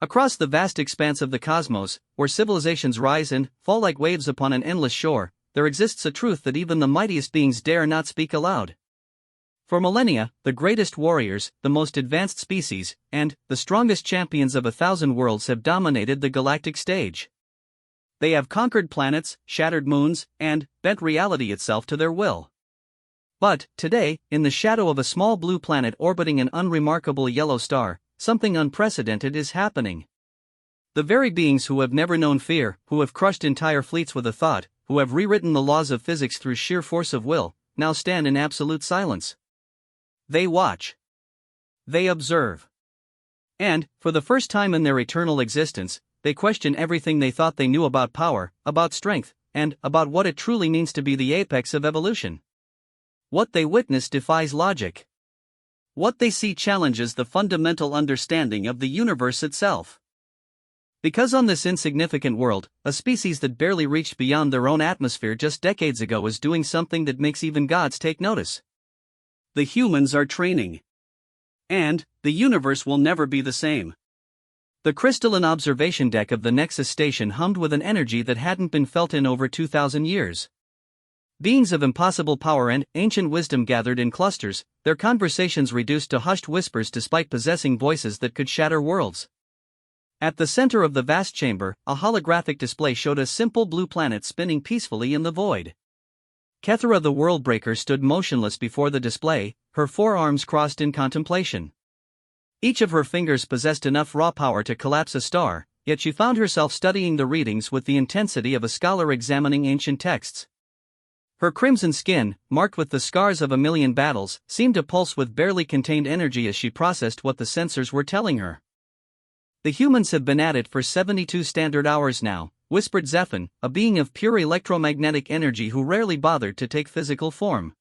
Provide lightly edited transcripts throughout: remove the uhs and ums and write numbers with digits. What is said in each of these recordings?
Across the vast expanse of the cosmos, where civilizations rise and fall like waves upon an endless shore, there exists a truth that even the mightiest beings dare not speak aloud. For millennia, the greatest warriors, the most advanced species, and the strongest champions of 1,000 worlds have dominated the galactic stage. They have conquered planets, shattered moons, and bent reality itself to their will. But, today, in the shadow of a small blue planet orbiting an unremarkable yellow star, something unprecedented is happening. The very beings who have never known fear, who have crushed entire fleets with a thought, who have rewritten the laws of physics through sheer force of will, now stand in absolute silence. They watch. They observe. And, for the first time in their eternal existence, they question everything they thought they knew about power, about strength, and about what it truly means to be the apex of evolution. What they witness defies logic. What they see challenges the fundamental understanding of the universe itself. Because on this insignificant world, a species that barely reached beyond their own atmosphere just decades ago is doing something that makes even gods take notice. The humans are training. And, the universe will never be the same. The crystalline observation deck of the Nexus station hummed with an energy that hadn't been felt in over 2,000 years. Beings of impossible power and ancient wisdom gathered in clusters, their conversations reduced to hushed whispers despite possessing voices that could shatter worlds. At the center of the vast chamber, a holographic display showed a simple blue planet spinning peacefully in the void. Kethera the Worldbreaker stood motionless before the display, her forearms crossed in contemplation. Each of her fingers possessed enough raw power to collapse a star, yet she found herself studying the readings with the intensity of a scholar examining ancient texts. Her crimson skin, marked with the scars of a million battles, seemed to pulse with barely contained energy as she processed what the sensors were telling her. The humans have been at it for 72 standard hours now, whispered Zephan, a being of pure electromagnetic energy who rarely bothered to take physical form.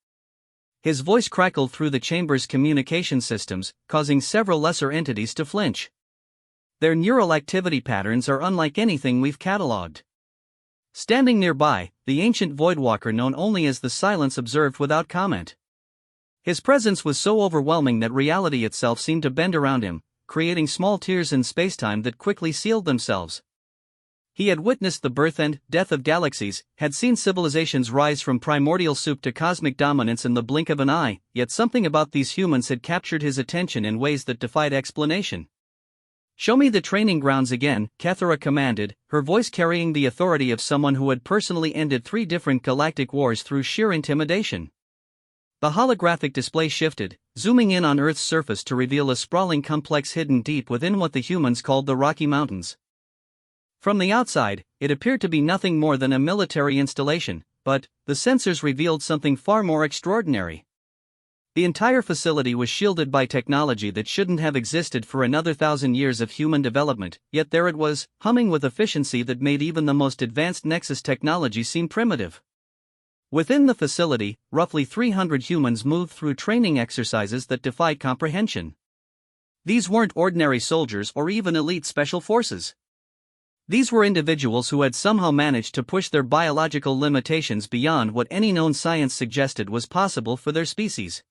His voice crackled through the chamber's communication systems, causing several lesser entities to flinch. Their neural activity patterns are unlike anything we've catalogued. Standing nearby, the ancient Voidwalker known only as the Silence observed without comment. His presence was so overwhelming that reality itself seemed to bend around him, creating small tears in spacetime that quickly sealed themselves. He had witnessed the birth and death of galaxies, had seen civilizations rise from primordial soup to cosmic dominance in the blink of an eye, yet something about these humans had captured his attention in ways that defied explanation. "Show me the training grounds again," Kethera commanded, her voice carrying the authority of someone who had personally ended 3 different galactic wars through sheer intimidation. The holographic display shifted, zooming in on Earth's surface to reveal a sprawling complex hidden deep within what the humans called the Rocky Mountains. From the outside, it appeared to be nothing more than a military installation, but the sensors revealed something far more extraordinary. The entire facility was shielded by technology that shouldn't have existed for another 1,000 years of human development, yet there it was, humming with efficiency that made even the most advanced Nexus technology seem primitive. Within the facility, roughly 300 humans moved through training exercises that defied comprehension. These weren't ordinary soldiers or even elite special forces. These were individuals who had somehow managed to push their biological limitations beyond what any known science suggested was possible for their species.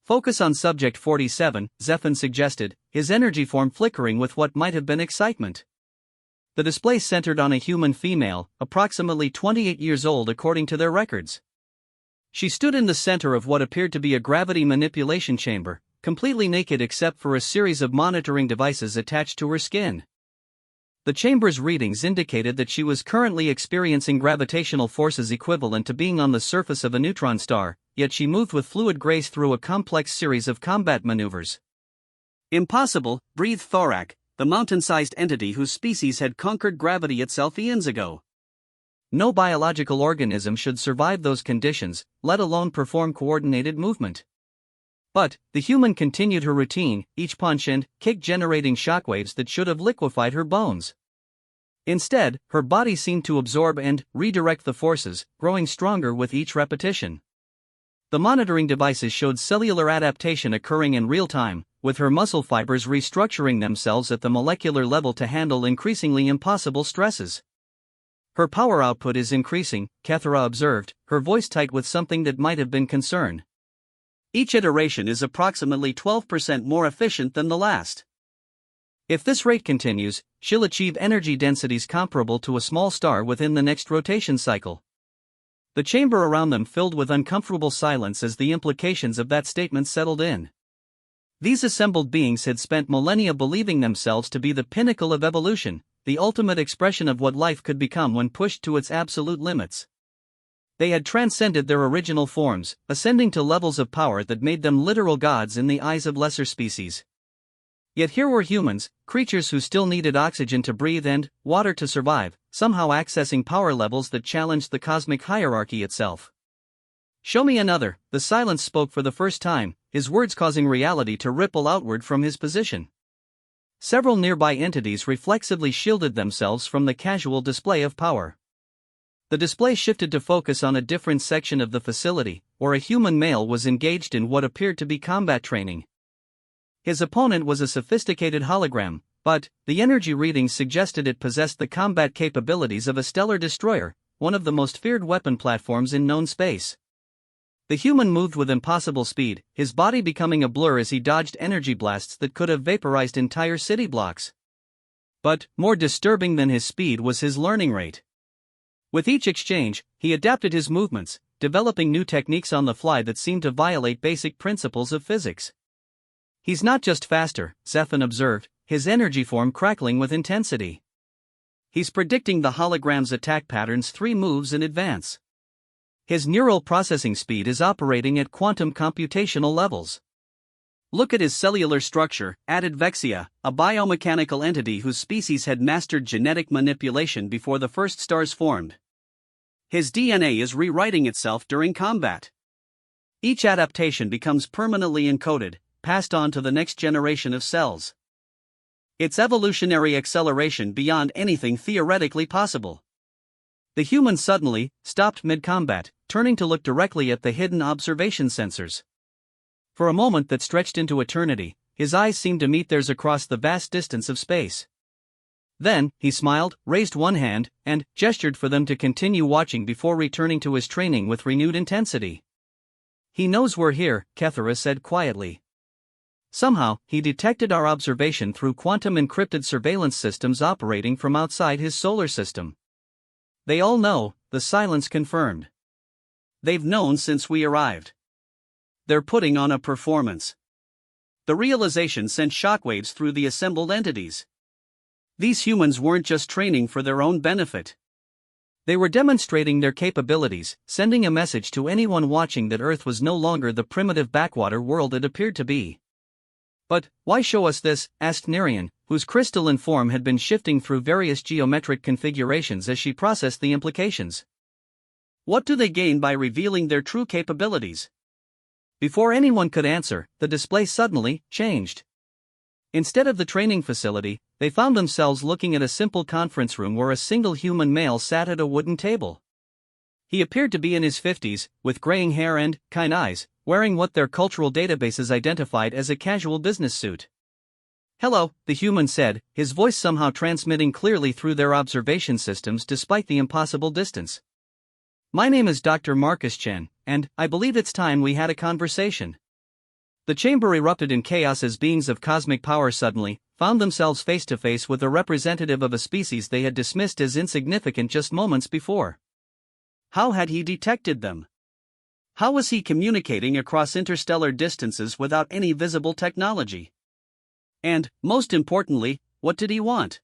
"Focus on Subject 47, Zephan suggested, his energy form flickering with what might have been excitement. The display centered on a human female, approximately 28 years old according to their records. She stood in the center of what appeared to be a gravity manipulation chamber, completely naked except for a series of monitoring devices attached to her skin. The chamber's readings indicated that she was currently experiencing gravitational forces equivalent to being on the surface of a neutron star, yet she moved with fluid grace through a complex series of combat maneuvers. "Impossible," breathed Thorak, the mountain-sized entity whose species had conquered gravity itself eons ago. No biological organism should survive those conditions, let alone perform coordinated movement. But the human continued her routine, each punch and kick generating shockwaves that should have liquefied her bones. Instead, her body seemed to absorb and redirect the forces, growing stronger with each repetition. The monitoring devices showed cellular adaptation occurring in real time, with her muscle fibers restructuring themselves at the molecular level to handle increasingly impossible stresses. "Her power output is increasing," Kethera observed, her voice tight with something that might have been concern. "Each iteration is approximately 12% more efficient than the last." If this rate continues, she'll achieve energy densities comparable to a small star within the next rotation cycle. The chamber around them filled with uncomfortable silence as the implications of that statement settled in. These assembled beings had spent millennia believing themselves to be the pinnacle of evolution, the ultimate expression of what life could become when pushed to its absolute limits. They had transcended their original forms, ascending to levels of power that made them literal gods in the eyes of lesser species. Yet here were humans, creatures who still needed oxygen to breathe and water to survive, somehow accessing power levels that challenged the cosmic hierarchy itself. "Show me another," the silence spoke for the first time, his words causing reality to ripple outward from his position. Several nearby entities reflexively shielded themselves from the casual display of power. The display shifted to focus on a different section of the facility, where a human male was engaged in what appeared to be combat training. His opponent was a sophisticated hologram, but the energy readings suggested it possessed the combat capabilities of a stellar destroyer, one of the most feared weapon platforms in known space. The human moved with impossible speed, his body becoming a blur as he dodged energy blasts that could have vaporized entire city blocks. But more disturbing than his speed was his learning rate. With each exchange, he adapted his movements, developing new techniques on the fly that seemed to violate basic principles of physics. "He's not just faster," Zephan observed, his energy form crackling with intensity. "He's predicting the hologram's attack patterns 3 moves in advance. His neural processing speed is operating at quantum computational levels. Look at his cellular structure," added Vexia, a biomechanical entity whose species had mastered genetic manipulation before the first stars formed. "His DNA is rewriting itself during combat. Each adaptation becomes permanently encoded, passed on to the next generation of cells. It's evolutionary acceleration beyond anything theoretically possible." The human suddenly stopped mid-combat, turning to look directly at the hidden observation sensors. For a moment that stretched into eternity, his eyes seemed to meet theirs across the vast distance of space. Then, he smiled, raised one hand, and gestured for them to continue watching before returning to his training with renewed intensity. "He knows we're here," Kethera said quietly. "Somehow, he detected our observation through quantum-encrypted surveillance systems operating from outside his solar system." "They all know," the silence confirmed. "They've known since we arrived. They're putting on a performance." The realization sent shockwaves through the assembled entities. These humans weren't just training for their own benefit. They were demonstrating their capabilities, sending a message to anyone watching that Earth was no longer the primitive backwater world it appeared to be. "But why show us this?" asked Narration, whose crystalline form had been shifting through various geometric configurations as she processed the implications. "What do they gain by revealing their true capabilities?" Before anyone could answer, the display suddenly changed. Instead of the training facility, they found themselves looking at a simple conference room where a single human male sat at a wooden table. He appeared to be in his 50s, with graying hair and kind eyes, wearing what their cultural databases identified as a casual business suit. "Hello," the human said, his voice somehow transmitting clearly through their observation systems despite the impossible distance. "My name is Dr. Marcus Chen, and I believe it's time we had a conversation." The chamber erupted in chaos as beings of cosmic power suddenly found themselves face to face with a representative of a species they had dismissed as insignificant just moments before. How had he detected them? How was he communicating across interstellar distances without any visible technology? And, most importantly, what did he want?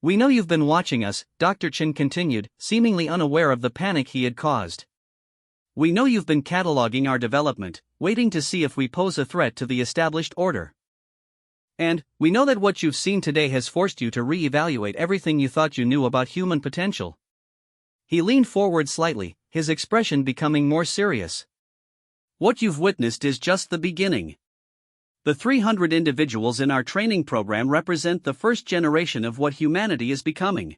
"We know you've been watching us," Dr. Chen continued, seemingly unaware of the panic he had caused. "We know you've been cataloging our development, waiting to see if we pose a threat to the established order. And we know that what you've seen today has forced you to re-evaluate everything you thought you knew about human potential." He leaned forward slightly, his expression becoming more serious. "What you've witnessed is just the beginning. The 300 individuals in our training program represent the first generation of what humanity is becoming.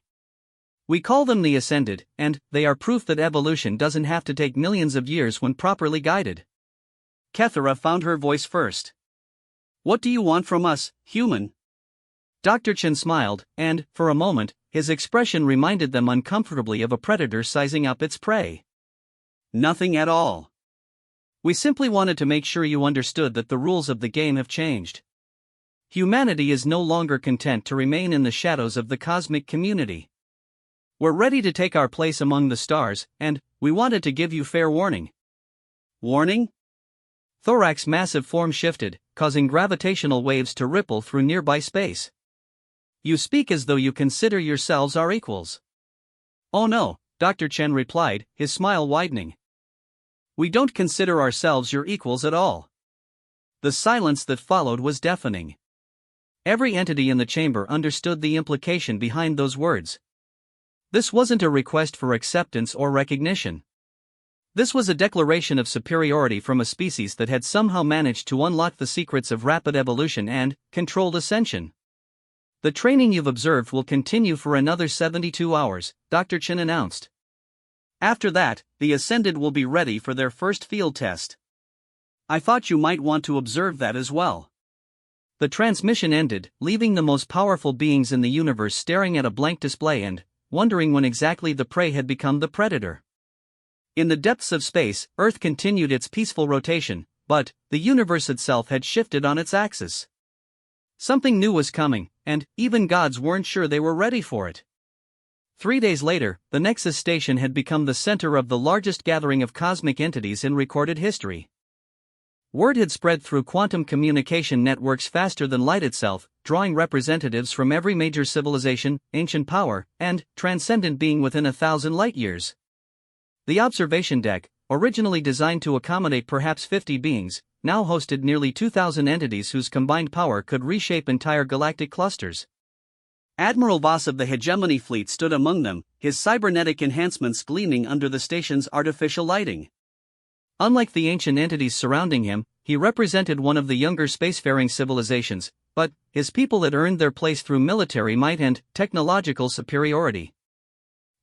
We call them the Ascended, and they are proof that evolution doesn't have to take millions of years when properly guided." Kethera found her voice first. "What do you want from us, human?" Dr. Chen smiled, and, for a moment, his expression reminded them uncomfortably of a predator sizing up its prey. "Nothing at all. We simply wanted to make sure you understood that the rules of the game have changed. Humanity is no longer content to remain in the shadows of the cosmic community. We're ready to take our place among the stars, and we wanted to give you fair warning. Warning? Thorax's massive form shifted, causing gravitational waves to ripple through nearby space. You speak as though you consider yourselves our equals. Oh no, Dr. Chen replied, his smile widening. We don't consider ourselves your equals at all. The silence that followed was deafening. Every entity in the chamber understood the implication behind those words. This wasn't a request for acceptance or recognition. This was a declaration of superiority from a species that had somehow managed to unlock the secrets of rapid evolution and controlled ascension. The training you've observed will continue for another 72 hours, Dr. Chen announced. After that, the Ascended will be ready for their first field test. I thought you might want to observe that as well. The transmission ended, leaving the most powerful beings in the universe staring at a blank display and wondering when exactly the prey had become the predator. In the depths of space, Earth continued its peaceful rotation, but the universe itself had shifted on its axis. Something new was coming, and even gods weren't sure they were ready for it. 3 days later, the Nexus station had become the center of the largest gathering of cosmic entities in recorded history. Word had spread through quantum communication networks faster than light itself, drawing representatives from every major civilization, ancient power, and transcendent being within 1,000 light-years. The observation deck, originally designed to accommodate perhaps 50 beings, now hosted nearly 2,000 entities whose combined power could reshape entire galactic clusters. Admiral Voss of the Hegemony Fleet stood among them, his cybernetic enhancements gleaming under the station's artificial lighting. Unlike the ancient entities surrounding him, he represented one of the younger spacefaring civilizations, but his people had earned their place through military might and technological superiority.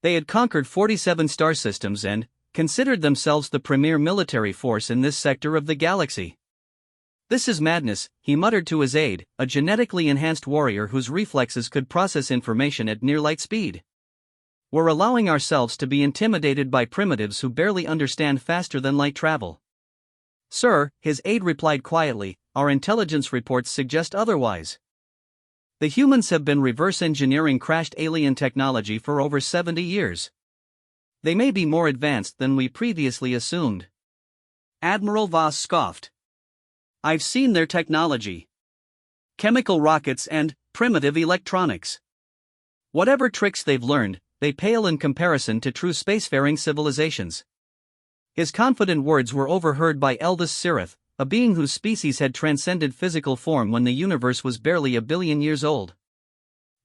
They had conquered 47 star systems and considered themselves the premier military force in this sector of the galaxy. This is madness, he muttered to his aide, a genetically enhanced warrior whose reflexes could process information at near light speed. We're allowing ourselves to be intimidated by primitives who barely understand faster than light travel. Sir, his aide replied quietly, our intelligence reports suggest otherwise. The humans have been reverse engineering crashed alien technology for over 70 years. They may be more advanced than we previously assumed. Admiral Voss scoffed. I've seen their technology. Chemical rockets and primitive electronics. Whatever tricks they've learned, they pale in comparison to true spacefaring civilizations. His confident words were overheard by eldest Sirith, a being whose species had transcended physical form when the universe was barely 1 billion years old.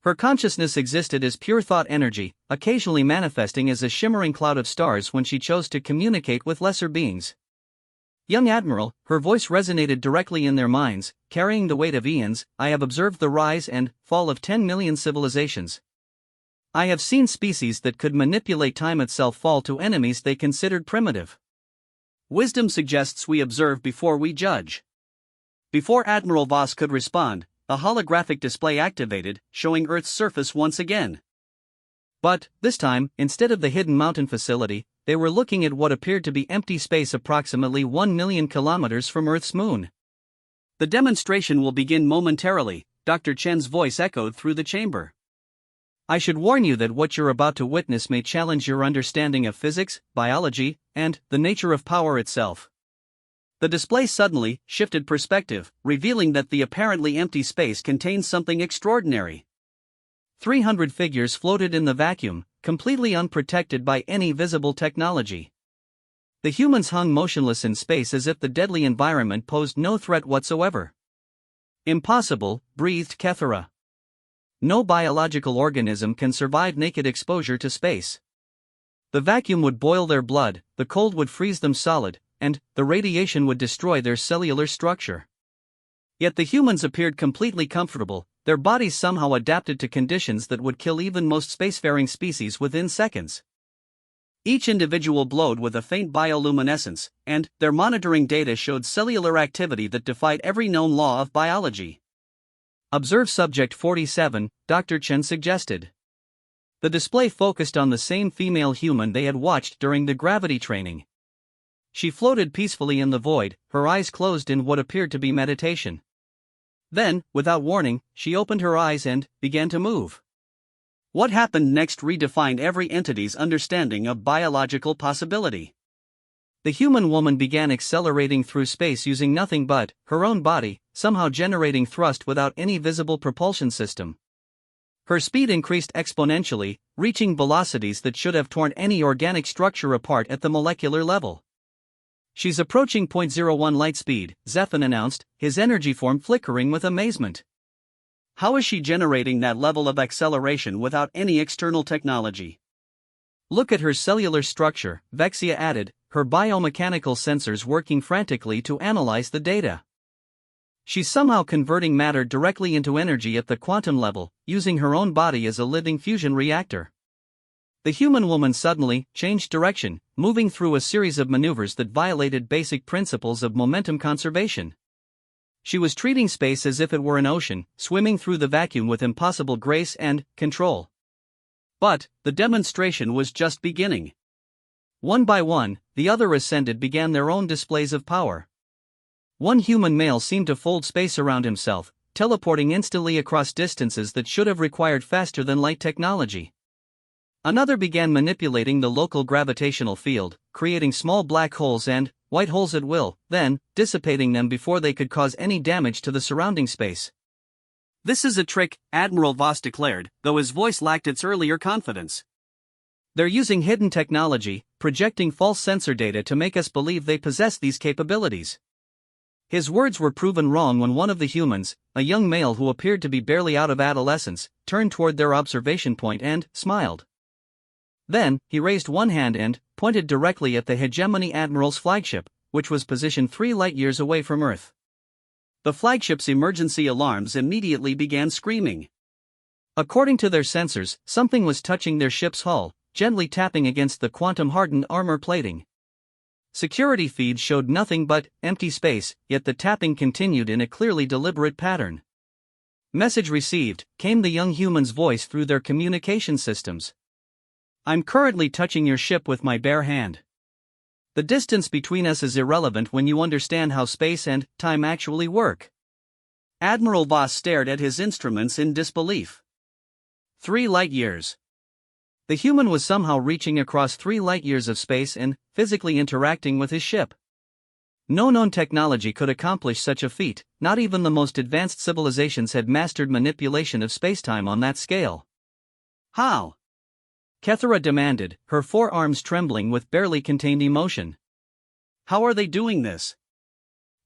Her consciousness existed as pure thought energy, occasionally manifesting as a shimmering cloud of stars when she chose to communicate with lesser beings. Young Admiral, her voice resonated directly in their minds, carrying the weight of eons. I have observed the rise and fall of 10 million civilizations. I have seen species that could manipulate time itself fall to enemies they considered primitive. Wisdom suggests we observe before we judge. Before Admiral Voss could respond, a holographic display activated, showing Earth's surface once again. But, this time, instead of the hidden mountain facility, they were looking at what appeared to be empty space approximately 1 million kilometers from Earth's moon. The demonstration will begin momentarily, Dr. Chen's voice echoed through the chamber. I should warn you that what you're about to witness may challenge your understanding of physics, biology, and the nature of power itself. The display suddenly shifted perspective, revealing that the apparently empty space contains something extraordinary. 300 figures floated in the vacuum, completely unprotected by any visible technology. The humans hung motionless in space as if the deadly environment posed no threat whatsoever. Impossible, breathed Kethera. No biological organism can survive naked exposure to space. The vacuum would boil their blood, the cold would freeze them solid, and the radiation would destroy their cellular structure. Yet the humans appeared completely comfortable, their bodies somehow adapted to conditions that would kill even most spacefaring species within seconds. Each individual glowed with a faint bioluminescence, and their monitoring data showed cellular activity that defied every known law of biology. Observe Subject 47, Dr. Chen suggested. The display focused on the same female human they had watched during the gravity training. She floated peacefully in the void, her eyes closed in what appeared to be meditation. Then, without warning, she opened her eyes and began to move. What happened next redefined every entity's understanding of biological possibility. The human woman began accelerating through space using nothing but her own body, somehow generating thrust without any visible propulsion system. Her speed increased exponentially, reaching velocities that should have torn any organic structure apart at the molecular level. "She's approaching .01 light speed," Zephan announced, his energy form flickering with amazement. "How is she generating that level of acceleration without any external technology?" "Look at her cellular structure," Vexia added, her biomechanical sensors working frantically to analyze the data. "She's somehow converting matter directly into energy at the quantum level, using her own body as a living fusion reactor." The human woman suddenly changed direction, moving through a series of maneuvers that violated basic principles of momentum conservation. She was treating space as if it were an ocean, swimming through the vacuum with impossible grace and control. But the demonstration was just beginning. One by one, the other ascended began their own displays of power. One human male seemed to fold space around himself, teleporting instantly across distances that should have required faster-than-light technology. Another began manipulating the local gravitational field, creating small black holes and white holes at will, then dissipating them before they could cause any damage to the surrounding space. "This is a trick," Admiral Voss declared, though his voice lacked its earlier confidence. "They're using hidden technology, projecting false sensor data to make us believe they possess these capabilities." His words were proven wrong when one of the humans, a young male who appeared to be barely out of adolescence, turned toward their observation point and smiled. Then, he raised one hand and pointed directly at the Hegemony Admiral's flagship, which was positioned 3 light-years away from Earth. The flagship's emergency alarms immediately began screaming. According to their sensors, something was touching their ship's hull, gently tapping against the quantum-hardened armor plating. Security feeds showed nothing but empty space, yet the tapping continued in a clearly deliberate pattern. "Message received," came the young human's voice through their communication systems. "I'm currently touching your ship with my bare hand. The distance between us is irrelevant when you understand how space and time actually work." Admiral Voss stared at his instruments in disbelief. 3 light-years. The human was somehow reaching across 3 light-years of space and physically interacting with his ship. No known technology could accomplish such a feat, not even the most advanced civilizations had mastered manipulation of spacetime on that scale. "How?" Kethera demanded, her forearms trembling with barely contained emotion. "How are they doing this?"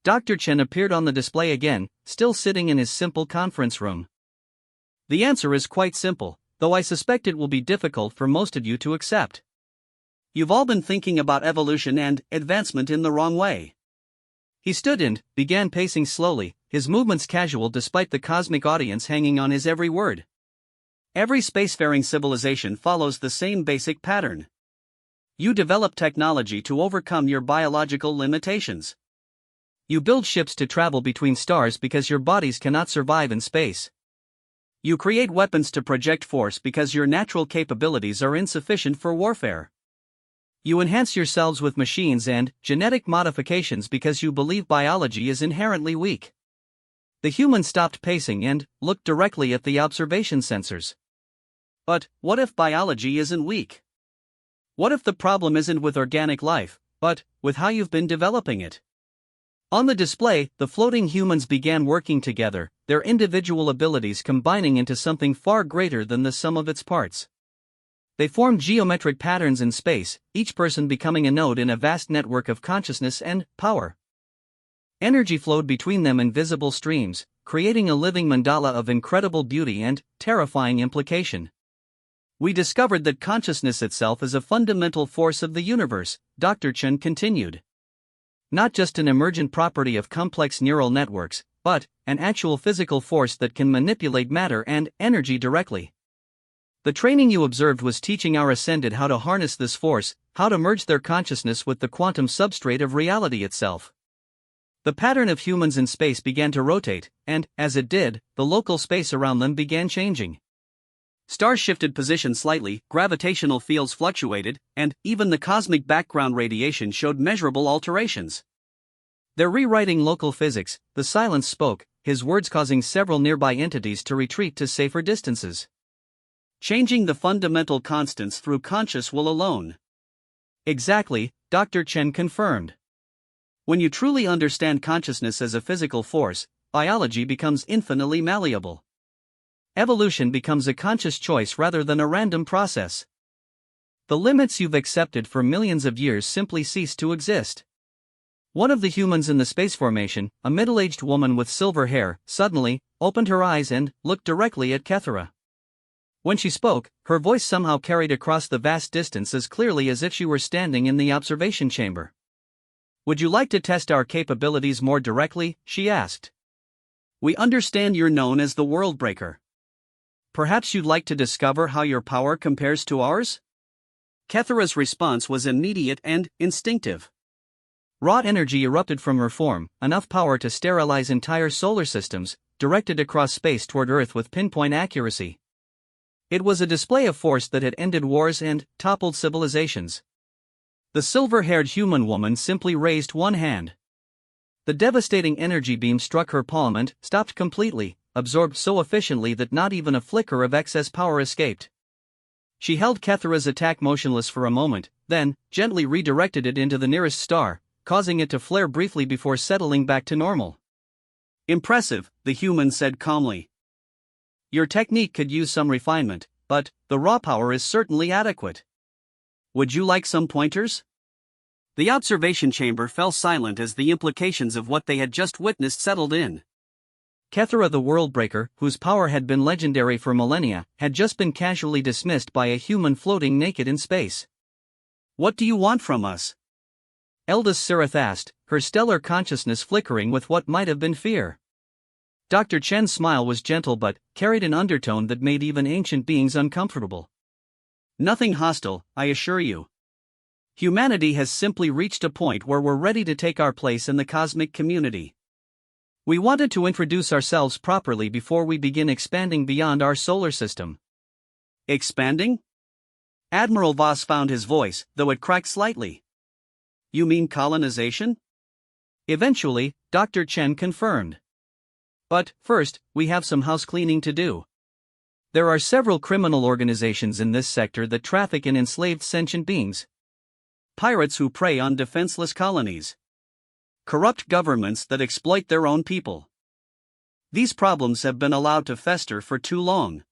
Dr. Chen appeared on the display again, still sitting in his simple conference room. "The answer is quite simple, though I suspect it will be difficult for most of you to accept. You've all been thinking about evolution and advancement in the wrong way." He stood and began pacing slowly, his movements casual despite the cosmic audience hanging on his every word. "Every spacefaring civilization follows the same basic pattern. You develop technology to overcome your biological limitations. You build ships to travel between stars because your bodies cannot survive in space. You create weapons to project force because your natural capabilities are insufficient for warfare. You enhance yourselves with machines and genetic modifications because you believe biology is inherently weak." The human stopped pacing and looked directly at the observation sensors. "But what if biology isn't weak? What if the problem isn't with organic life, but with how you've been developing it?" On the display, the floating humans began working together, their individual abilities combining into something far greater than the sum of its parts. They formed geometric patterns in space, each person becoming a node in a vast network of consciousness and power. Energy flowed between them in visible streams, creating a living mandala of incredible beauty and terrifying implication. "We discovered that consciousness itself is a fundamental force of the universe," Dr. Chen continued. "Not just an emergent property of complex neural networks, but an actual physical force that can manipulate matter and energy directly. The training you observed was teaching our ascended how to harness this force, how to merge their consciousness with the quantum substrate of reality itself." The pattern of humans in space began to rotate, and, as it did, the local space around them began changing. Stars shifted position slightly, gravitational fields fluctuated, and even the cosmic background radiation showed measurable alterations. "They're rewriting local physics," the silence spoke, his words causing several nearby entities to retreat to safer distances. Changing the fundamental constants through conscious will alone. Exactly, Dr. Chen confirmed. When you truly understand consciousness as a physical force, biology becomes infinitely malleable. Evolution becomes a conscious choice rather than a random process. The limits you've accepted for millions of years simply cease to exist. One of the humans in the space formation, a middle-aged woman with silver hair, suddenly opened her eyes and looked directly at Kethera. When she spoke, her voice somehow carried across the vast distance as clearly as if she were standing in the observation chamber. "Would you like to test our capabilities more directly?" she asked. "We understand you're known as the World Breaker. "Perhaps you'd like to discover how your power compares to ours?" Kethera's response was immediate and instinctive. Raw energy erupted from her form, enough power to sterilize entire solar systems, directed across space toward Earth with pinpoint accuracy. It was a display of force that had ended wars and toppled civilizations. The silver-haired human woman simply raised one hand. The devastating energy beam struck her palm and stopped completely, absorbed so efficiently that not even a flicker of excess power escaped. She held Kethera's attack motionless for a moment, then gently redirected it into the nearest star, causing it to flare briefly before settling back to normal. "Impressive," the human said calmly. "Your technique could use some refinement, but the raw power is certainly adequate. Would you like some pointers?" The observation chamber fell silent as the implications of what they had just witnessed settled in. Kethera the Worldbreaker, whose power had been legendary for millennia, had just been casually dismissed by a human floating naked in space. "What do you want from us?" Eldest Sirith asked, her stellar consciousness flickering with what might have been fear. Dr. Chen's smile was gentle but carried an undertone that made even ancient beings uncomfortable. "Nothing hostile, I assure you. Humanity has simply reached a point where we're ready to take our place in the cosmic community. We wanted to introduce ourselves properly before we begin expanding beyond our solar system." "Expanding?" Admiral Voss found his voice, though it cracked slightly. "You mean colonization?" Eventually, Dr. Chen confirmed. "But first, we have some house cleaning to do. There are several criminal organizations in this sector that traffic in enslaved sentient beings. Pirates who prey on defenseless colonies. Corrupt governments that exploit their own people. These problems have been allowed to fester for too long."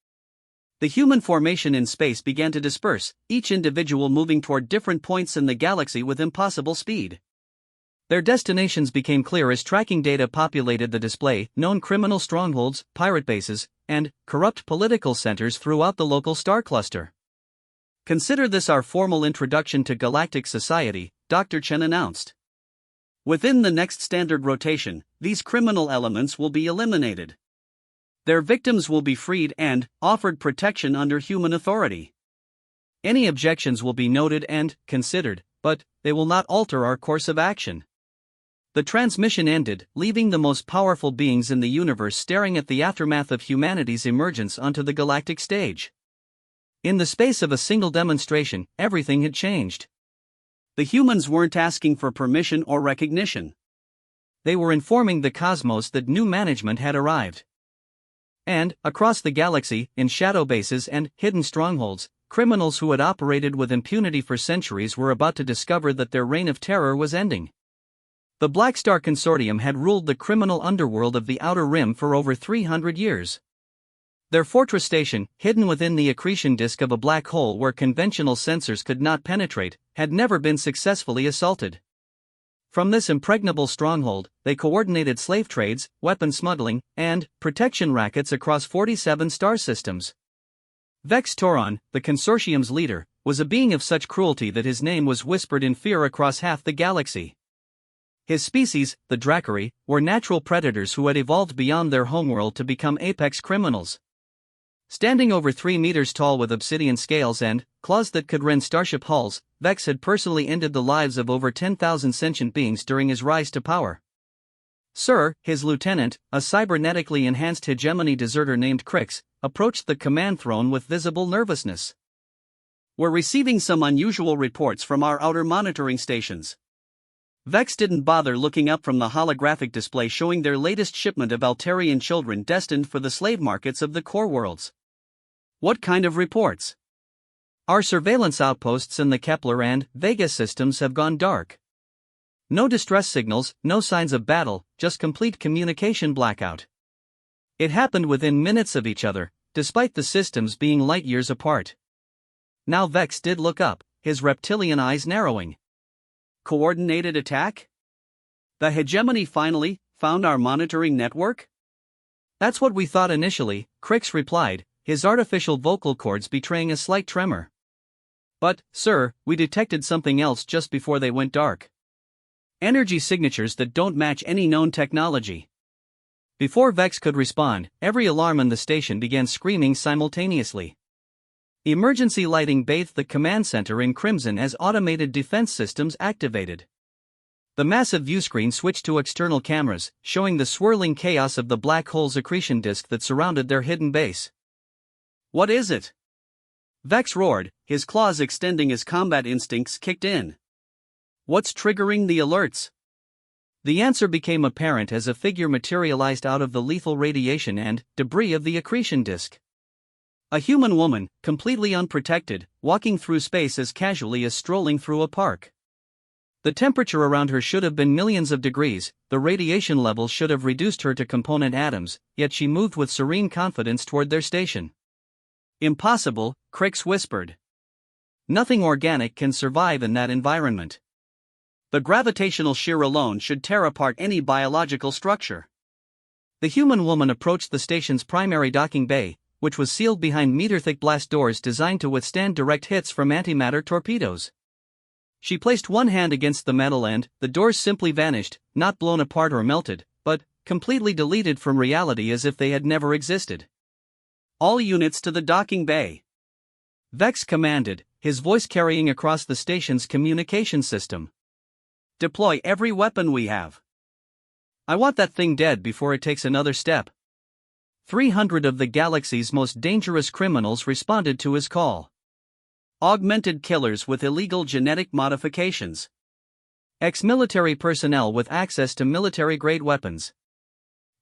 The human formation in space began to disperse, each individual moving toward different points in the galaxy with impossible speed. Their destinations became clear as tracking data populated the display, known criminal strongholds, pirate bases, and corrupt political centers throughout the local star cluster. "Consider this our formal introduction to galactic society," Dr. Chen announced. "Within the next standard rotation, these criminal elements will be eliminated. Their victims will be freed and offered protection under human authority. Any objections will be noted and considered, but they will not alter our course of action." The transmission ended, leaving the most powerful beings in the universe staring at the aftermath of humanity's emergence onto the galactic stage. In the space of a single demonstration, everything had changed. The humans weren't asking for permission or recognition. They were informing the cosmos that new management had arrived. And, across the galaxy, in shadow bases and hidden strongholds, criminals who had operated with impunity for centuries were about to discover that their reign of terror was ending. The Black Star Consortium had ruled the criminal underworld of the Outer Rim for over 300 years. Their fortress station, hidden within the accretion disk of a black hole where conventional sensors could not penetrate, had never been successfully assaulted. From this impregnable stronghold, they coordinated slave trades, weapon smuggling, and protection rackets across 47 star systems. Vex Toron, the consortium's leader, was a being of such cruelty that his name was whispered in fear across half the galaxy. His species, the Dracari, were natural predators who had evolved beyond their homeworld to become apex criminals. Standing over 3 meters tall with obsidian scales and claws that could rend starship hulls, Vex had personally ended the lives of over 10,000 sentient beings during his rise to power. Sir, his lieutenant, a cybernetically enhanced hegemony deserter named Crix, approached the command throne with visible nervousness. "We're receiving some unusual reports from our outer monitoring stations. Vex didn't bother looking up from the holographic display showing their latest shipment of Altarian children destined for the slave markets of the core worlds. What kind of reports? Our surveillance outposts in the Kepler and Vega systems have gone dark. No distress signals, no signs of battle, just complete communication blackout. It happened within minutes of each other, despite the systems being light years apart. Now Vex did look up, his reptilian eyes narrowing. Coordinated attack? The hegemony finally found our monitoring network? That's what we thought initially, Crix replied, his artificial vocal cords betraying a slight tremor. But, sir, we detected something else just before they went dark. Energy signatures that don't match any known technology. Before Vex could respond, every alarm in the station began screaming simultaneously. Emergency lighting bathed the command center in crimson as automated defense systems activated. The massive viewscreen switched to external cameras, showing the swirling chaos of the black hole's accretion disk that surrounded their hidden base. What is it? Vex roared, his claws extending as combat instincts kicked in. What's triggering the alerts? The answer became apparent as a figure materialized out of the lethal radiation and debris of the accretion disk. A human woman, completely unprotected, walking through space as casually as strolling through a park. The temperature around her should have been millions of degrees, the radiation levels should have reduced her to component atoms, yet she moved with serene confidence toward their station. Impossible, Crix whispered. Nothing organic can survive in that environment. The gravitational shear alone should tear apart any biological structure. The human woman approached the station's primary docking bay, which was sealed behind meter-thick blast doors designed to withstand direct hits from antimatter torpedoes. She placed one hand against the metal and the doors simply vanished, not blown apart or melted, but completely deleted from reality as if they had never existed. All units to the docking bay. Vex commanded, his voice carrying across the station's communication system. Deploy every weapon we have. I want that thing dead before it takes another step. 300 of the galaxy's most dangerous criminals responded to his call. Augmented killers with illegal genetic modifications. Ex-military personnel with access to military-grade weapons.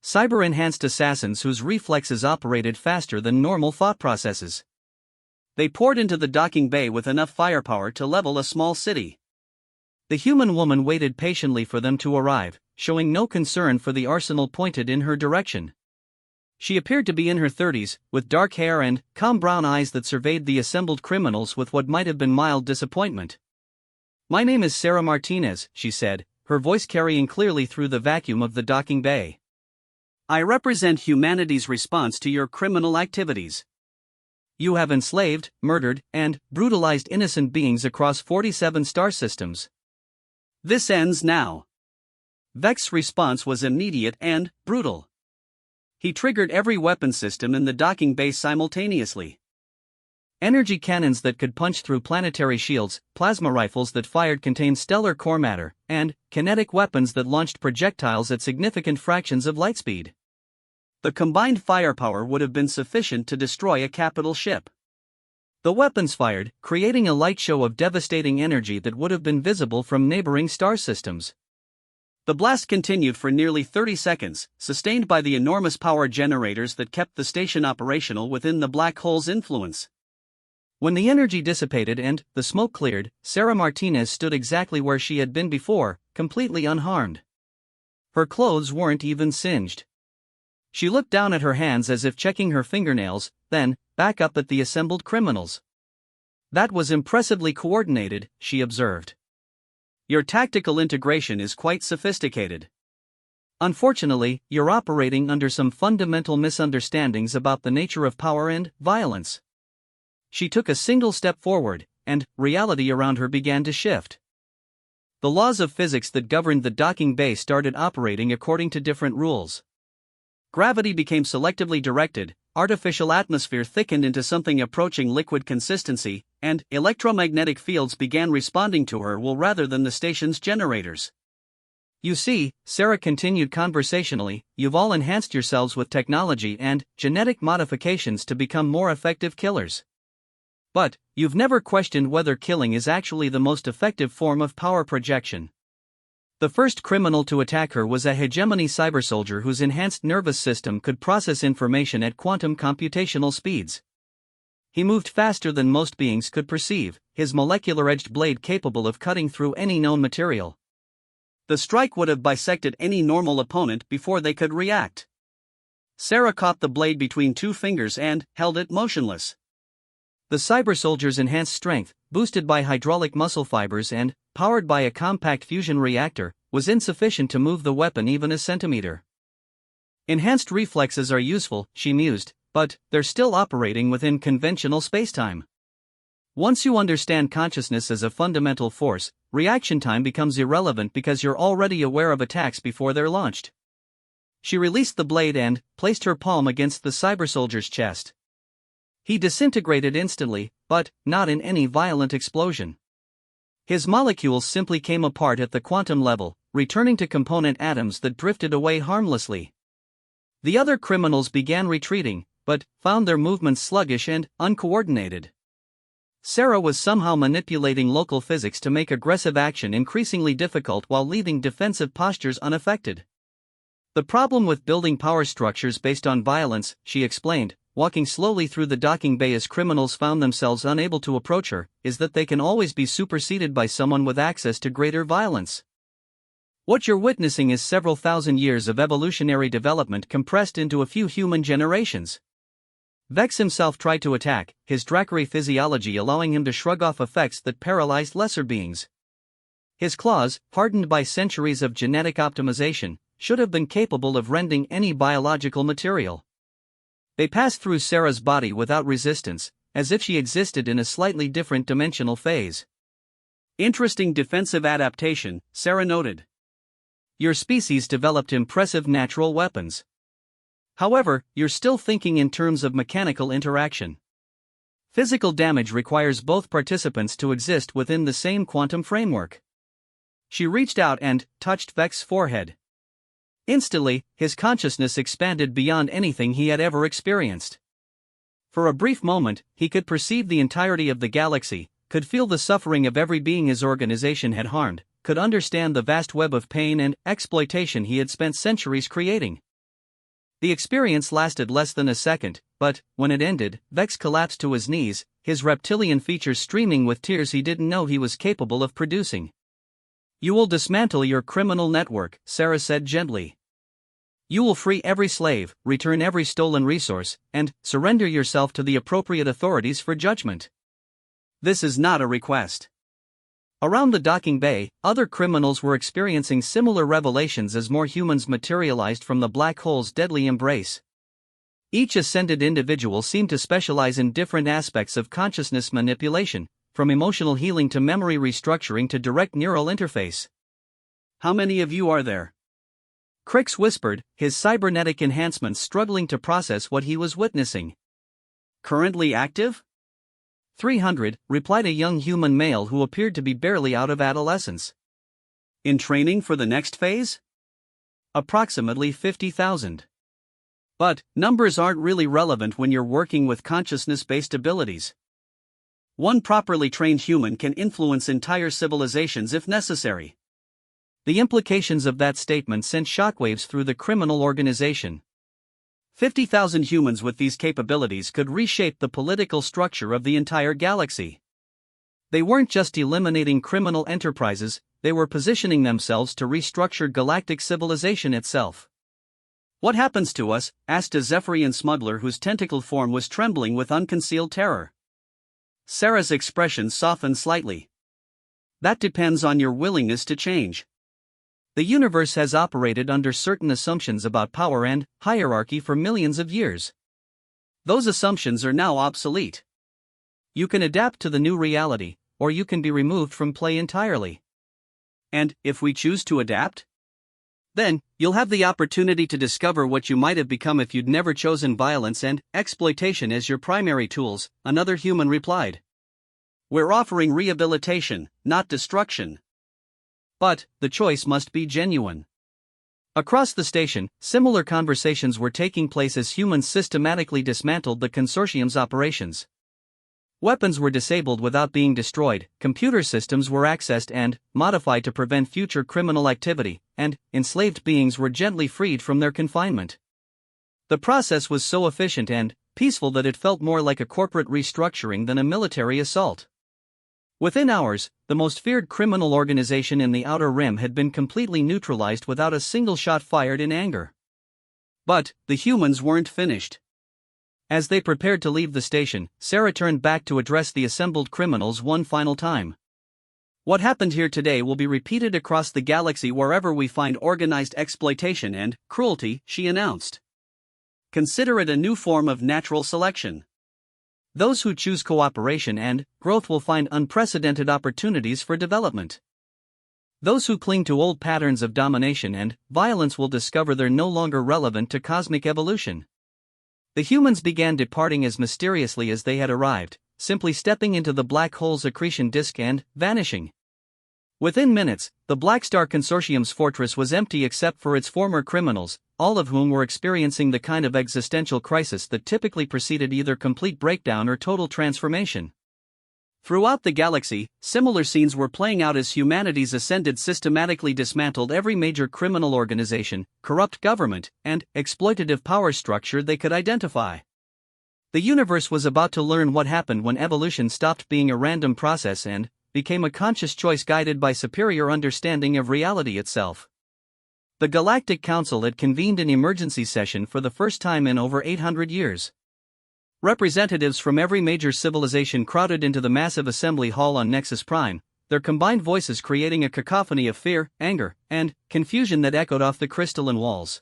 Cyber-enhanced assassins whose reflexes operated faster than normal thought processes. They poured into the docking bay with enough firepower to level a small city. The human woman waited patiently for them to arrive, showing no concern for the arsenal pointed in her direction. She appeared to be in her 30s, with dark hair and calm brown eyes that surveyed the assembled criminals with what might have been mild disappointment. "My name is Sarah Martinez," she said, her voice carrying clearly through the vacuum of the docking bay. "I represent humanity's response to your criminal activities. You have enslaved, murdered, and brutalized innocent beings across 47 star systems. This ends now." Vex's response was immediate and brutal. He triggered every weapon system in the docking bay simultaneously. Energy cannons that could punch through planetary shields, plasma rifles that fired contained stellar core matter, and kinetic weapons that launched projectiles at significant fractions of light speed. The combined firepower would have been sufficient to destroy a capital ship. The weapons fired, creating a light show of devastating energy that would have been visible from neighboring star systems. The blast continued for nearly 30 seconds, sustained by the enormous power generators that kept the station operational within the black hole's influence. When the energy dissipated and the smoke cleared, Sarah Martinez stood exactly where she had been before, completely unharmed. Her clothes weren't even singed. She looked down at her hands as if checking her fingernails, then back up at the assembled criminals. "That was impressively coordinated," she observed. "Your tactical integration is quite sophisticated. Unfortunately, you're operating under some fundamental misunderstandings about the nature of power and violence." She took a single step forward, and reality around her began to shift. The laws of physics that governed the docking bay started operating according to different rules. Gravity became selectively directed, artificial atmosphere thickened into something approaching liquid consistency, and electromagnetic fields began responding to her will rather than the station's generators. "You see," Sarah continued conversationally, "you've all enhanced yourselves with technology and genetic modifications to become more effective killers. But you've never questioned whether killing is actually the most effective form of power projection. The first criminal to attack her was a hegemony cybersoldier whose enhanced nervous system could process information at quantum computational speeds. He moved faster than most beings could perceive, his molecular-edged blade capable of cutting through any known material. The strike would have bisected any normal opponent before they could react. Sarah caught the blade between two fingers and held it motionless. The cybersoldier's enhanced strength, boosted by hydraulic muscle fibers and powered by a compact fusion reactor, was insufficient to move the weapon even a centimeter. Enhanced reflexes are useful, she mused, but they're still operating within conventional spacetime. Once you understand consciousness as a fundamental force, reaction time becomes irrelevant because you're already aware of attacks before they're launched. She released the blade and placed her palm against the cybersoldier's chest. He disintegrated instantly, but not in any violent explosion. His molecules simply came apart at the quantum level, returning to component atoms that drifted away harmlessly. The other criminals began retreating, but found their movements sluggish and uncoordinated. Sarah was somehow manipulating local physics to make aggressive action increasingly difficult while leaving defensive postures unaffected. The problem with building power structures based on violence, she explained, walking slowly through the docking bay as criminals found themselves unable to approach her, is that they can always be superseded by someone with access to greater violence. What you're witnessing is several thousand years of evolutionary development compressed into a few human generations. Vex himself tried to attack, his Dracari physiology allowing him to shrug off effects that paralyzed lesser beings. His claws, hardened by centuries of genetic optimization, should have been capable of rending any biological material. They passed through Sarah's body without resistance, as if she existed in a slightly different dimensional phase. Interesting defensive adaptation, Sarah noted. Your species developed impressive natural weapons. However, you're still thinking in terms of mechanical interaction. Physical damage requires both participants to exist within the same quantum framework. She reached out and touched Vex's forehead. Instantly, his consciousness expanded beyond anything he had ever experienced. For a brief moment, he could perceive the entirety of the galaxy, could feel the suffering of every being his organization had harmed, could understand the vast web of pain and exploitation he had spent centuries creating. The experience lasted less than a second, but, when it ended, Vex collapsed to his knees, his reptilian features streaming with tears he didn't know he was capable of producing. You will dismantle your criminal network, Sarah said gently. You will free every slave, return every stolen resource, and surrender yourself to the appropriate authorities for judgment. This is not a request. Around the docking bay, other criminals were experiencing similar revelations as more humans materialized from the black hole's deadly embrace. Each ascended individual seemed to specialize in different aspects of consciousness manipulation, from emotional healing to memory restructuring to direct neural interface. How many of you are there? Crix whispered, his cybernetic enhancements struggling to process what he was witnessing. Currently active? 300, replied a young human male who appeared to be barely out of adolescence. In training for the next phase? Approximately 50,000. But, numbers aren't really relevant when you're working with consciousness-based abilities. One properly trained human can influence entire civilizations if necessary. The implications of that statement sent shockwaves through the criminal organization. 50,000 humans with these capabilities could reshape the political structure of the entire galaxy. They weren't just eliminating criminal enterprises, they were positioning themselves to restructure galactic civilization itself. What happens to us? Asked a Zephyrian smuggler whose tentacled form was trembling with unconcealed terror. Sarah's expression softened slightly. That depends on your willingness to change. The universe has operated under certain assumptions about power and hierarchy for millions of years. Those assumptions are now obsolete. You can adapt to the new reality, or you can be removed from play entirely. And, if we choose to adapt? Then, you'll have the opportunity to discover what you might have become if you'd never chosen violence and exploitation as your primary tools, another human replied. We're offering rehabilitation, not destruction. But, the choice must be genuine. Across the station, similar conversations were taking place as humans systematically dismantled the consortium's operations. Weapons were disabled without being destroyed, computer systems were accessed and modified to prevent future criminal activity, and enslaved beings were gently freed from their confinement. The process was so efficient and peaceful that it felt more like a corporate restructuring than a military assault. Within hours, the most feared criminal organization in the Outer Rim had been completely neutralized without a single shot fired in anger. But the humans weren't finished. As they prepared to leave the station, Sarah turned back to address the assembled criminals one final time. "What happened here today will be repeated across the galaxy wherever we find organized exploitation and cruelty," she announced. "Consider it a new form of natural selection. Those who choose cooperation and growth will find unprecedented opportunities for development. Those who cling to old patterns of domination and violence will discover they're no longer relevant to cosmic evolution." The humans began departing as mysteriously as they had arrived, simply stepping into the black hole's accretion disk and vanishing. Within minutes, the Black Star Consortium's fortress was empty except for its former criminals, all of whom were experiencing the kind of existential crisis that typically preceded either complete breakdown or total transformation. Throughout the galaxy, similar scenes were playing out as humanity's ascended systematically dismantled every major criminal organization, corrupt government, and exploitative power structure they could identify. The universe was about to learn what happened when evolution stopped being a random process and became a conscious choice guided by superior understanding of reality itself. The Galactic Council had convened an emergency session for the first time in over 800 years. Representatives from every major civilization crowded into the massive assembly hall on Nexus Prime, their combined voices creating a cacophony of fear, anger, and confusion that echoed off the crystalline walls.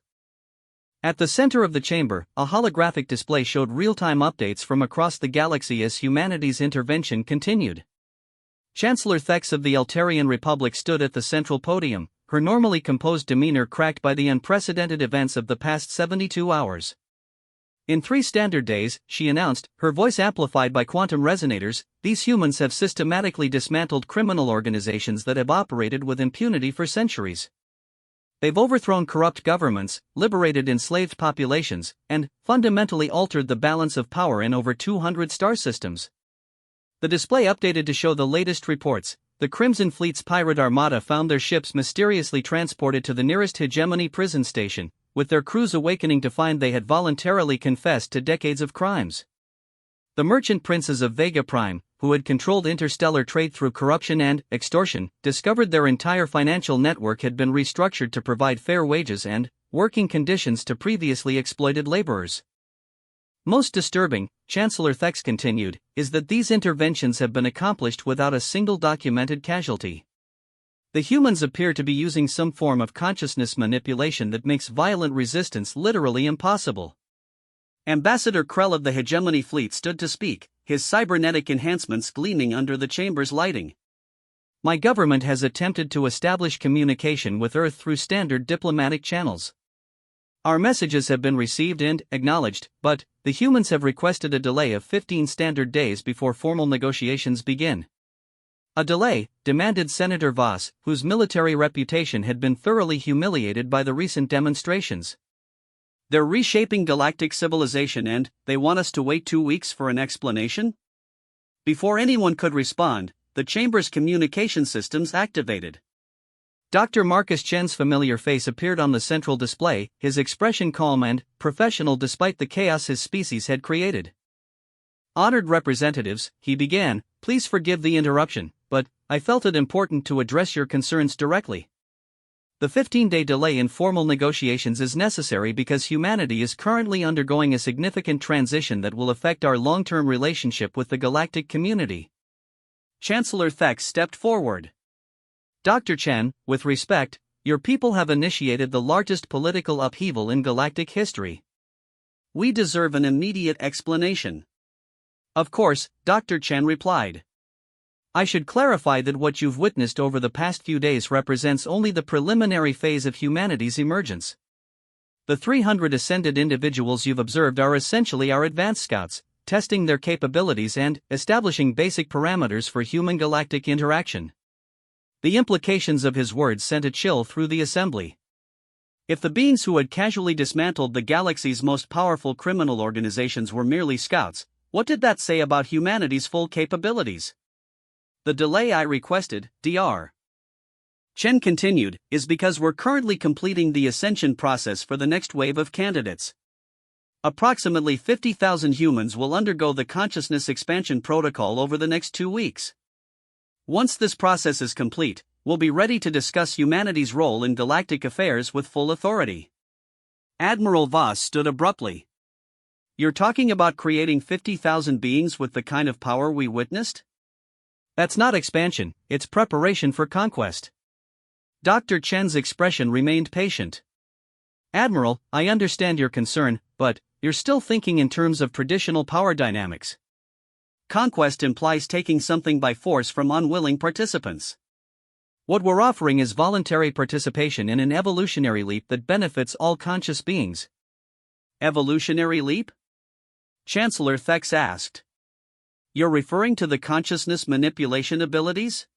At the center of the chamber, a holographic display showed real-time updates from across the galaxy as humanity's intervention continued. Chancellor Thex of the Eltarian Republic stood at the central podium, her normally composed demeanor cracked by the unprecedented events of the past 72 hours. "In 3 standard days," she announced, her voice amplified by quantum resonators, "these humans have systematically dismantled criminal organizations that have operated with impunity for centuries. They've overthrown corrupt governments, liberated enslaved populations, and fundamentally altered the balance of power in over 200 star systems." The display updated to show the latest reports. The Crimson Fleet's pirate armada found their ships mysteriously transported to the nearest hegemony prison station, with their crews awakening to find they had voluntarily confessed to decades of crimes. The merchant princes of Vega Prime, who had controlled interstellar trade through corruption and extortion, discovered their entire financial network had been restructured to provide fair wages and working conditions to previously exploited laborers. "Most disturbing," Chancellor Thex continued, "is that these interventions have been accomplished without a single documented casualty. The humans appear to be using some form of consciousness manipulation that makes violent resistance literally impossible." Ambassador Krell of the Hegemony Fleet stood to speak, his cybernetic enhancements gleaming under the chamber's lighting. "My government has attempted to establish communication with Earth through standard diplomatic channels. Our messages have been received and acknowledged, but the humans have requested a delay of 15 standard days before formal negotiations begin." A delay, demanded Senator Voss, whose military reputation had been thoroughly humiliated by the recent demonstrations. "They're reshaping galactic civilization and they want us to wait 2 weeks for an explanation?" Before anyone could respond, the chamber's communication systems activated. Dr. Marcus Chen's familiar face appeared on the central display, his expression calm and professional despite the chaos his species had created. "Honored representatives," he began, "please forgive the interruption, but I felt it important to address your concerns directly. The 15-day delay in formal negotiations is necessary because humanity is currently undergoing a significant transition that will affect our long-term relationship with the galactic community." Chancellor Thex stepped forward. "Dr. Chen, with respect, your people have initiated the largest political upheaval in galactic history. We deserve an immediate explanation." "Of course," Dr. Chen replied. "I should clarify that what you've witnessed over the past few days represents only the preliminary phase of humanity's emergence. The 300 ascended individuals you've observed are essentially our advanced scouts, testing their capabilities and establishing basic parameters for human-galactic interaction." The implications of his words sent a chill through the assembly. If the beings who had casually dismantled the galaxy's most powerful criminal organizations were merely scouts, What did that say about humanity's full capabilities? The delay I requested, Dr. Chen continued, is because we're currently completing the ascension process for the next wave of candidates. Approximately 50,000 humans will undergo the consciousness expansion protocol over the next 2 weeks. Once this process is complete, we'll be ready to discuss humanity's role in galactic affairs with full authority. Admiral Voss stood abruptly. You're talking about creating 50,000 beings with the kind of power we witnessed? That's not expansion, it's preparation for conquest. Dr. Chen's expression remained patient. Admiral, I understand your concern, but you're still thinking in terms of traditional power dynamics. Conquest implies taking something by force from unwilling participants. What we're offering is voluntary participation in an evolutionary leap that benefits all conscious beings. Evolutionary leap? Chancellor Thex asked. You're referring to the consciousness manipulation abilities?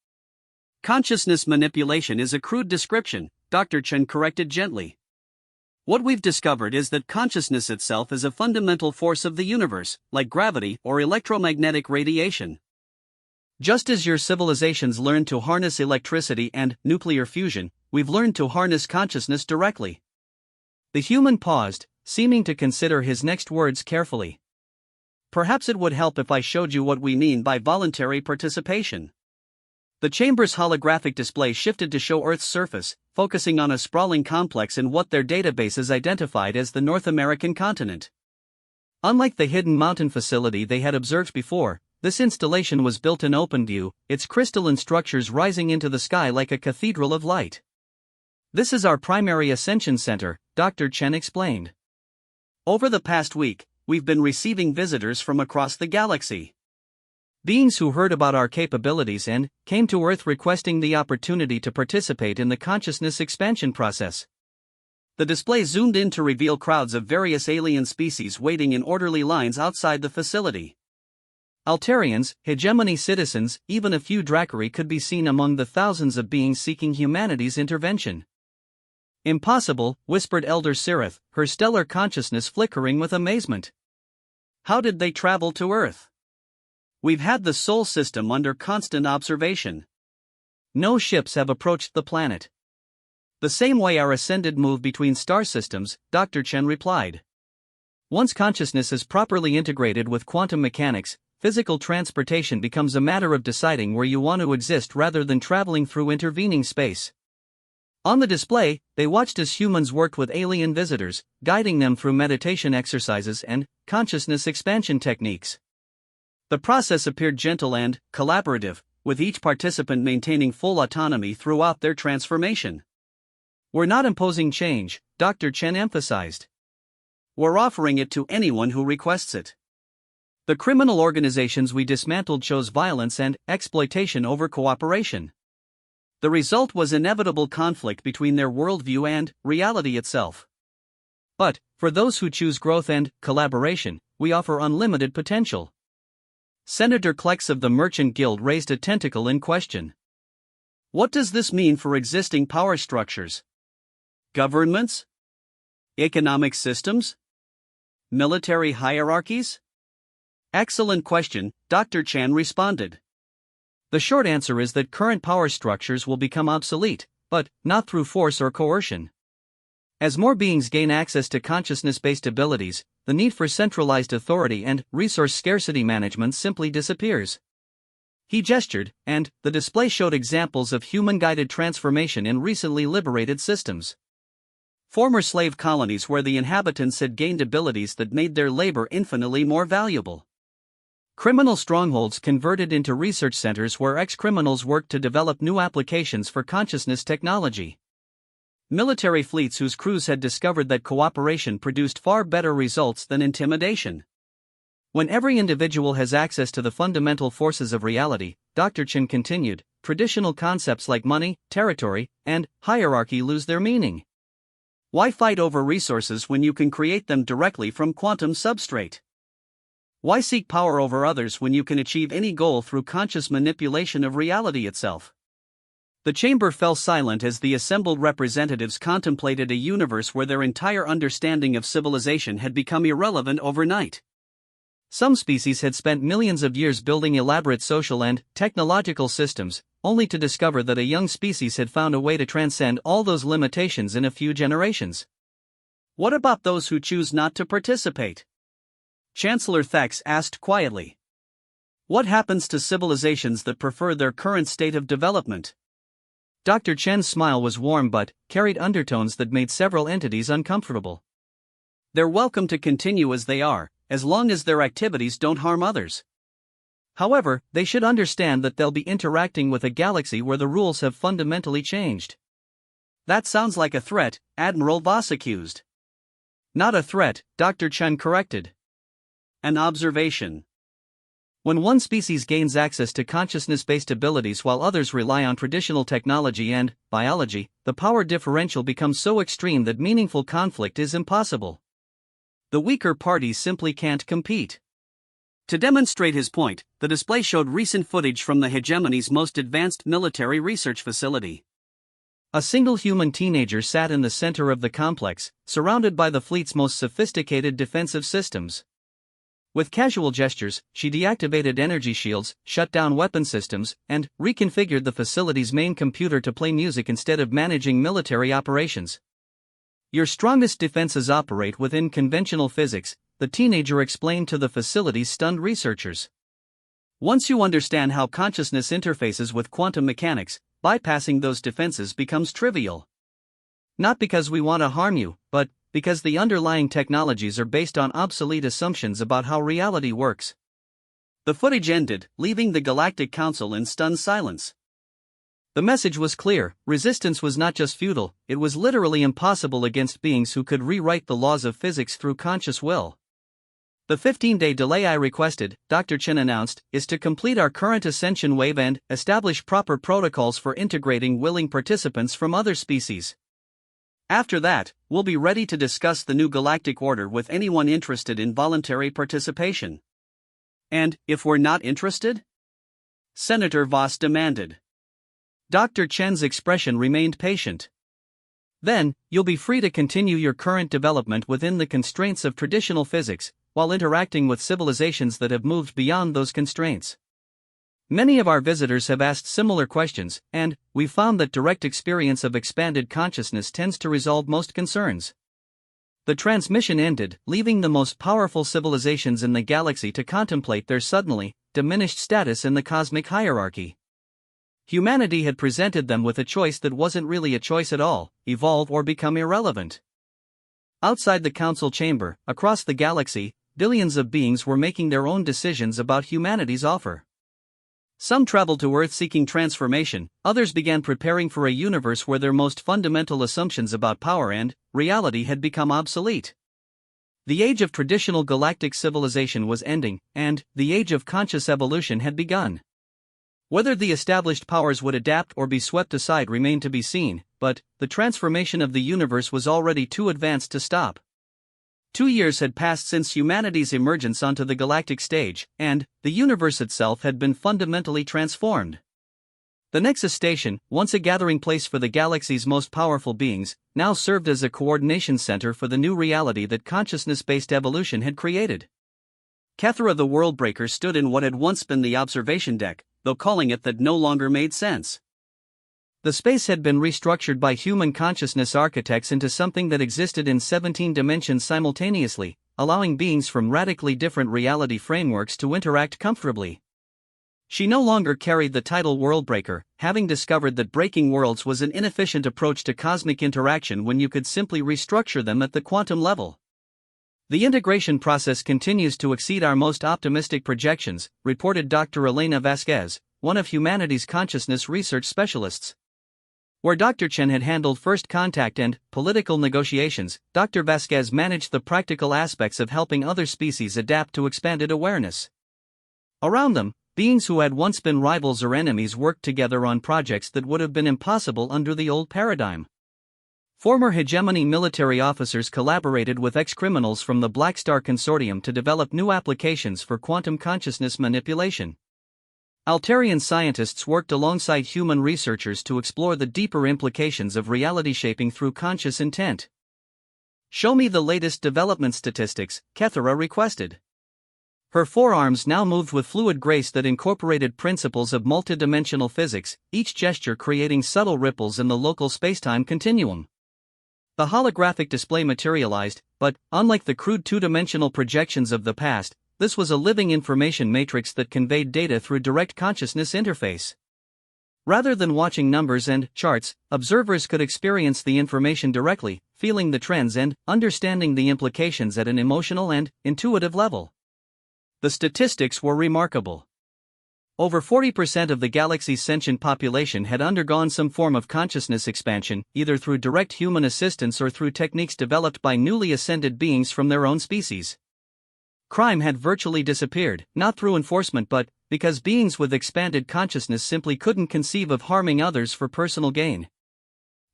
Consciousness manipulation is a crude description, Dr. Chen corrected gently. What we've discovered is that consciousness itself is a fundamental force of the universe, like gravity or electromagnetic radiation. Just as your civilizations learned to harness electricity and nuclear fusion, we've learned to harness consciousness directly. The human paused, seeming to consider his next words carefully. Perhaps it would help if I showed you what we mean by voluntary participation. The chamber's holographic display shifted to show Earth's surface, focusing on a sprawling complex in what their databases identified as the North American continent. Unlike the hidden mountain facility they had observed before, this installation was built in open view, its crystalline structures rising into the sky like a cathedral of light. This is our primary ascension center, Dr. Chen explained. Over the past week, we've been receiving visitors from across the galaxy. Beings who heard about our capabilities and came to Earth requesting the opportunity to participate in the consciousness expansion process. The display zoomed in to reveal crowds of various alien species waiting in orderly lines outside the facility. Altarians, hegemony citizens, even a few Dracari could be seen among the thousands of beings seeking humanity's intervention. Impossible, whispered Elder Sirith, her stellar consciousness flickering with amazement. How did they travel to Earth? We've had the Sol system under constant observation. No ships have approached the planet. The same way our ascended move between star systems, Dr. Chen replied. Once consciousness is properly integrated with quantum mechanics, physical transportation becomes a matter of deciding where you want to exist rather than traveling through intervening space. On the display, they watched as humans worked with alien visitors, guiding them through meditation exercises and consciousness expansion techniques. The process appeared gentle and collaborative, with each participant maintaining full autonomy throughout their transformation. We're not imposing change, Dr. Chen emphasized. We're offering it to anyone who requests it. The criminal organizations we dismantled chose violence and exploitation over cooperation. The result was inevitable conflict between their worldview and reality itself. But, for those who choose growth and collaboration, we offer unlimited potential. Senator Klex of the Merchant Guild raised a tentacle in question. What does this mean for existing power structures? Governments? Economic systems? Military hierarchies? Excellent question, Dr. Chan responded. The short answer is that current power structures will become obsolete, but not through force or coercion. As more beings gain access to consciousness-based abilities, the need for centralized authority and resource scarcity management simply disappears. He gestured, and the display showed examples of human-guided transformation in recently liberated systems. Former slave colonies where the inhabitants had gained abilities that made their labor infinitely more valuable. Criminal strongholds converted into research centers where ex-criminals worked to develop new applications for consciousness technology. Military fleets whose crews had discovered that cooperation produced far better results than intimidation. When every individual has access to the fundamental forces of reality, Dr. Chen continued, traditional concepts like money, territory, and hierarchy lose their meaning. Why fight over resources when you can create them directly from quantum substrate? Why seek power over others when you can achieve any goal through conscious manipulation of reality itself? The chamber fell silent as the assembled representatives contemplated a universe where their entire understanding of civilization had become irrelevant overnight. Some species had spent millions of years building elaborate social and technological systems, only to discover that a young species had found a way to transcend all those limitations in a few generations. What about those who choose not to participate? Chancellor Thex asked quietly. What happens to civilizations that prefer their current state of development? Dr. Chen's smile was warm but carried undertones that made several entities uncomfortable. They're welcome to continue as they are, as long as their activities don't harm others. However, they should understand that they'll be interacting with a galaxy where the rules have fundamentally changed. That sounds like a threat, Admiral Voss accused. Not a threat, Dr. Chen corrected. An observation. When one species gains access to consciousness-based abilities while others rely on traditional technology and biology, the power differential becomes so extreme that meaningful conflict is impossible. The weaker parties simply can't compete. To demonstrate his point, the display showed recent footage from the hegemony's most advanced military research facility. A single human teenager sat in the center of the complex, surrounded by the fleet's most sophisticated defensive systems. With casual gestures, she deactivated energy shields, shut down weapon systems, and reconfigured the facility's main computer to play music instead of managing military operations. Your strongest defenses operate within conventional physics, the teenager explained to the facility's stunned researchers. Once you understand how consciousness interfaces with quantum mechanics, bypassing those defenses becomes trivial. Not because we want to harm you, but because the underlying technologies are based on obsolete assumptions about how reality works. The footage ended, leaving the Galactic Council in stunned silence. The message was clear: resistance was not just futile, it was literally impossible against beings who could rewrite the laws of physics through conscious will. The 15-day delay I requested, Dr. Chen announced, is to complete our current ascension wave and establish proper protocols for integrating willing participants from other species. After that, we'll be ready to discuss the new galactic order with anyone interested in voluntary participation. And, if we're not interested? Senator Voss demanded. Dr. Chen's expression remained patient. Then, you'll be free to continue your current development within the constraints of traditional physics, while interacting with civilizations that have moved beyond those constraints. Many of our visitors have asked similar questions, and we've found that direct experience of expanded consciousness tends to resolve most concerns. The transmission ended, leaving the most powerful civilizations in the galaxy to contemplate their suddenly diminished status in the cosmic hierarchy. Humanity had presented them with a choice that wasn't really a choice at all: evolve or become irrelevant. Outside the council chamber, across the galaxy, billions of beings were making their own decisions about humanity's offer. Some traveled to Earth seeking transformation, others began preparing for a universe where their most fundamental assumptions about power and reality had become obsolete. The age of traditional galactic civilization was ending, and the age of conscious evolution had begun. Whether the established powers would adapt or be swept aside remained to be seen, but the transformation of the universe was already too advanced to stop. 2 years had passed since humanity's emergence onto the galactic stage, and the universe itself had been fundamentally transformed. The Nexus Station, once a gathering place for the galaxy's most powerful beings, now served as a coordination center for the new reality that consciousness-based evolution had created. Kethra the Worldbreaker stood in what had once been the observation deck, though calling it that no longer made sense. The space had been restructured by human consciousness architects into something that existed in 17 dimensions simultaneously, allowing beings from radically different reality frameworks to interact comfortably. She no longer carried the title Worldbreaker, having discovered that breaking worlds was an inefficient approach to cosmic interaction when you could simply restructure them at the quantum level. The integration process continues to exceed our most optimistic projections, reported Dr. Elena Vasquez, one of humanity's consciousness research specialists. Where Dr. Chen had handled first contact and political negotiations, Dr. Vasquez managed the practical aspects of helping other species adapt to expanded awareness. Around them, beings who had once been rivals or enemies worked together on projects that would have been impossible under the old paradigm. Former hegemony military officers collaborated with ex-criminals from the Black Star Consortium to develop new applications for quantum consciousness manipulation. Altarian scientists worked alongside human researchers to explore the deeper implications of reality shaping through conscious intent. "Show me the latest development statistics," Kethra requested. Her forearms now moved with fluid grace that incorporated principles of multidimensional physics, each gesture creating subtle ripples in the local spacetime continuum. The holographic display materialized, but, unlike the crude two-dimensional projections of the past, this was a living information matrix that conveyed data through direct consciousness interface. Rather than watching numbers and charts, observers could experience the information directly, feeling the trends and understanding the implications at an emotional and intuitive level. The statistics were remarkable. Over 40% of the galaxy's sentient population had undergone some form of consciousness expansion, either through direct human assistance or through techniques developed by newly ascended beings from their own species. Crime had virtually disappeared, not through enforcement but because beings with expanded consciousness simply couldn't conceive of harming others for personal gain.